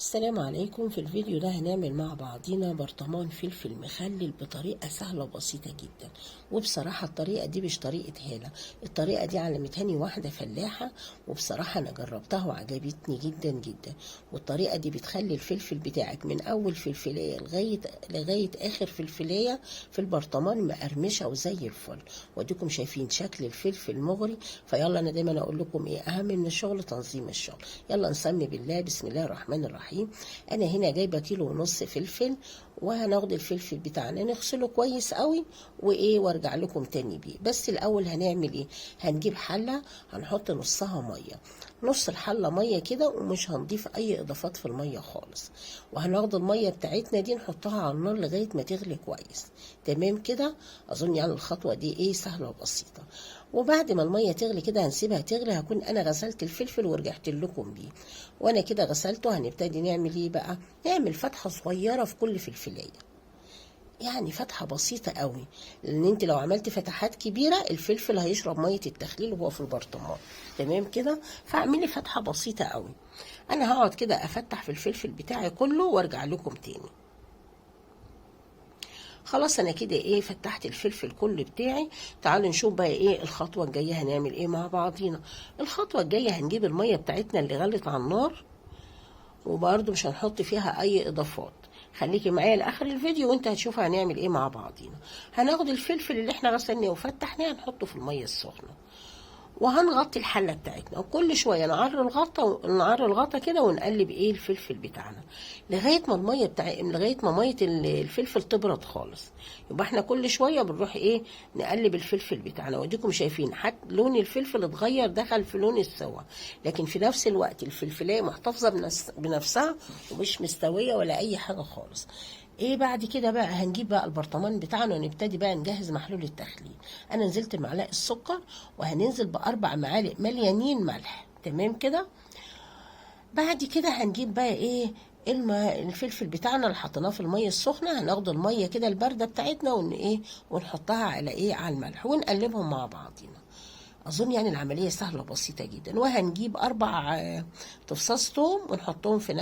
السلام عليكم. في الفيديو ده هنعمل مع بعضينا برطمان فلفل مخلل بطريقة سهلة وبسيطة جدا. وبصراحة الطريقة دي مش طريقة هالة، الطريقة دي علمتهاني واحدة فلاحة، وبصراحة أنا جربتها وعجبتني جدا جدا. والطريقة دي بتخلي الفلفل بتاعك من أول فلفلاية لغاية آخر فلفلاية في البرطمان مقرمشة وزي الفل. واديكم شايفين شكل الفلفل مغري. فيلا أنا دايما أقول لكم إيه أهم من الشغل؟ تنظيم الشغل. يلا نسمي بالله. بسم الله الرحمن الرحيم. انا هنا جايبه كيلو ونص فلفل، وهناخد الفلفل بتاعنا نغسله كويس قوي وارجع لكم تاني بيه. بس الاول هنعمل ايه؟ هنجيب حله، هنحط نصها ميه، نص الحله ميه كده، ومش هنضيف اي اضافات في الميه خالص. وهناخد الميه بتاعتنا دي نحطها على النار لغايه ما تغلي كويس. تمام كده. اظن يعني الخطوه دي ايه سهله وبسيطه. وبعد ما الميه تغلي كده هنسيبها تغلي. هكون انا غسلت الفلفل ورجعت لكم بيه. وانا كده غسلته. هنبتدي نعمل ايه بقى؟ نعمل فتحه صغيره في كل فلفلايه، يعني فتحه بسيطه قوي، لان انت لو عملت فتحات كبيره الفلفل هيشرب ميه التخليل وهو في البرطمان. تمام كده. فاعملي فتحه بسيطه قوي. انا هقعد كده افتح في الفلفل بتاعي كله وارجع لكم تاني. خلاص انا كده ايه فتحت الفلفل كله بتاعي. تعالوا نشوف بقى ايه الخطوه الجايه هنعمل ايه مع بعضينا. الخطوه الجايه هنجيب الميه بتاعتنا اللي غلت على النار، وبرده مش هنحط فيها اي اضافات. خليكي معايا لاخر الفيديو وانت هتشوف هنعمل ايه مع بعضينا. هناخد الفلفل اللي احنا غسلناه وفتحناه نحطه في الميه السخنه، وهنغطي الحله بتاعتنا، وكل شويه نعر الغطا كده ونقلب ايه الفلفل بتاعنا لغايه ما لغايه ما ميه الفلفل تبرد خالص. يبقى احنا كل شويه بنروح ايه نقلب الفلفل بتاعنا. واديكم شايفين حتى لون الفلفل اتغير، دخل في لون السوا، لكن في نفس الوقت الفلفلايه محتفظه بنفسها ومش مستويه ولا اي حاجه خالص. ايه بعد كده بقى؟ هنجيب بقى البرطمان بتاعنا ونبتدي بقى نجهز محلول التخليل. انا نزلت بمعلقه السكر، وهننزل باربع معالق مليانين ملح. تمام كده. بعد كده هنجيب بقى ايه الفلفل بتاعنا اللي حطيناه في الميه السخنه. هناخد الميه كده البارده بتاعتنا ونحطها على الملح ونقلبهم مع بعضينا. اظن يعني العمليه سهله وبسيطه جدا. وهنجيب 4 تفصاص توم ونحطهم في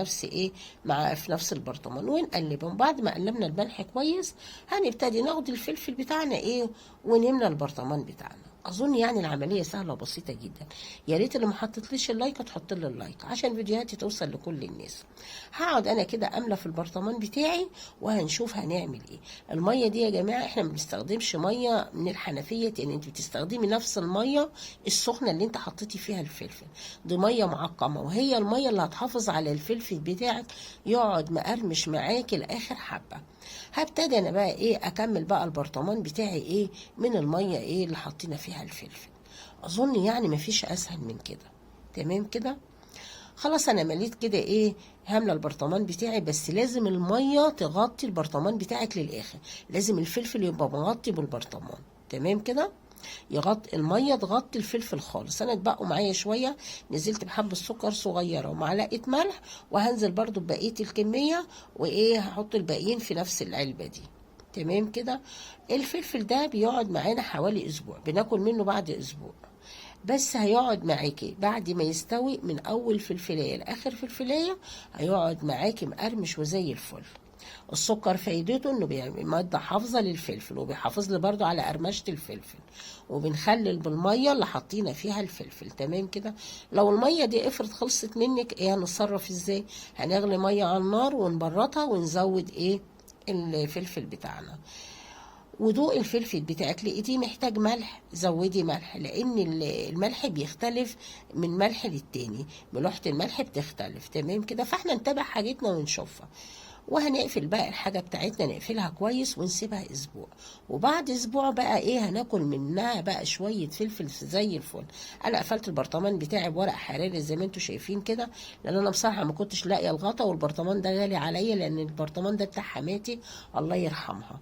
نفس البرطمان ونقلبهم. بعد ما قلبنا الملح كويس هنبتدي ناخد الفلفل بتاعنا ونملى البرطمان بتاعنا. اظن يعني العمليه سهله وبسيطه جدا. يا ريت اللي ما حطتليش اللايك تحط لي اللايك عشان فيديوهاتي توصل لكل الناس. هقعد انا كده املى في البرطمان بتاعي وهنشوف هنعمل ايه. الميه دي يا جماعه احنا ما بنستخدمش ميه من الحنفيه، يعني انت بتستخدمي نفس الميه السخنه اللي انت حطيتي فيها الفلفل. دي ميه معقمه، وهي الميه اللي هتحافظ على الفلفل بتاعك يقعد مقرمش معاكي لاخر حبه. هبتدي انا بقى اكمل بقى البرطمان بتاعي من الميه اللي حطينا فيها الفلفل. اظن يعني مفيش اسهل من كده. تمام كده. خلاص انا مليت كده هامله البرطمان بتاعي، بس لازم الميه تغطي البرطمان بتاعك للاخر. لازم الفلفل يبقى مغطي بالبرطمان. تمام كده. الميه تغطي الفلفل خالص. انا اتبقوا معايا شويه، نزلت بحبه سكر صغيره ومعلقه ملح، وهنزل برضو ببقيه الكميه هحط الباقيين في نفس العلبه دي. تمام كده. الفلفل ده بيقعد معانا حوالي اسبوع، بناكل منه بعد اسبوع. بس هيقعد معاكي بعد ما يستوي من اول فلفلايه لاخر فلفلايه، هيقعد معاكي مقرمش وزي الفل. السكر فايدته انه بيعمل ماده حافظه للفلفل، وبيحافظ لي برضو على قرمشه الفلفل. وبنخلل بالميه اللي حطينا فيها الفلفل. تمام كده. لو الميه دي افرض خلصت منك هنتصرف ازاي؟ هنغلي ميه على النار ونبرطها ونزود الفلفل بتاعنا. وذوق الفلفل بتاعك لقيتيه محتاج ملح، زودي ملح، لان الملح بيختلف من ملح للتاني، ملوحة الملح بتختلف. تمام كده. فاحنا نتابع حاجتنا ونشوفها. وهنقفل بقى الحاجة بتاعتنا، نقفلها كويس ونسيبها اسبوع. وبعد اسبوع بقى هناكل منها بقى شوية فلفل زي الفل. انا قفلت البرطمان بتاعي بورق حراري زي ما انتم شايفين كده، لان انا بصراحة ما كنتش لاقية الغطا، والبرطمان ده غالي عليا لان البرطمان ده بتاع حماتي الله يرحمها.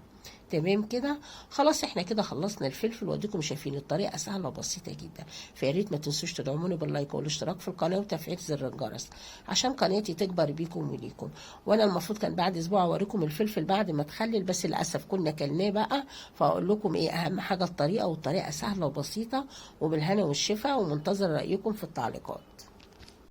تمام كده. خلاص احنا كده خلصنا الفلفل، واديكم شايفين الطريقه سهله وبسيطه جدا. فيا ريت ما تنسوش تدعموني باللايك والاشتراك في القناه وتفعيل زر الجرس عشان قناتي تكبر بيكم وليكم. وانا المفروض كان بعد اسبوع اوريكم الفلفل بعد ما تخلل، بس للاسف كنا كلناه بقى. فاقول لكم اهم حاجه الطريقه، والطريقه سهله وبسيطه وبالهنا والشفا، ومنتظر رايكم في التعليقات.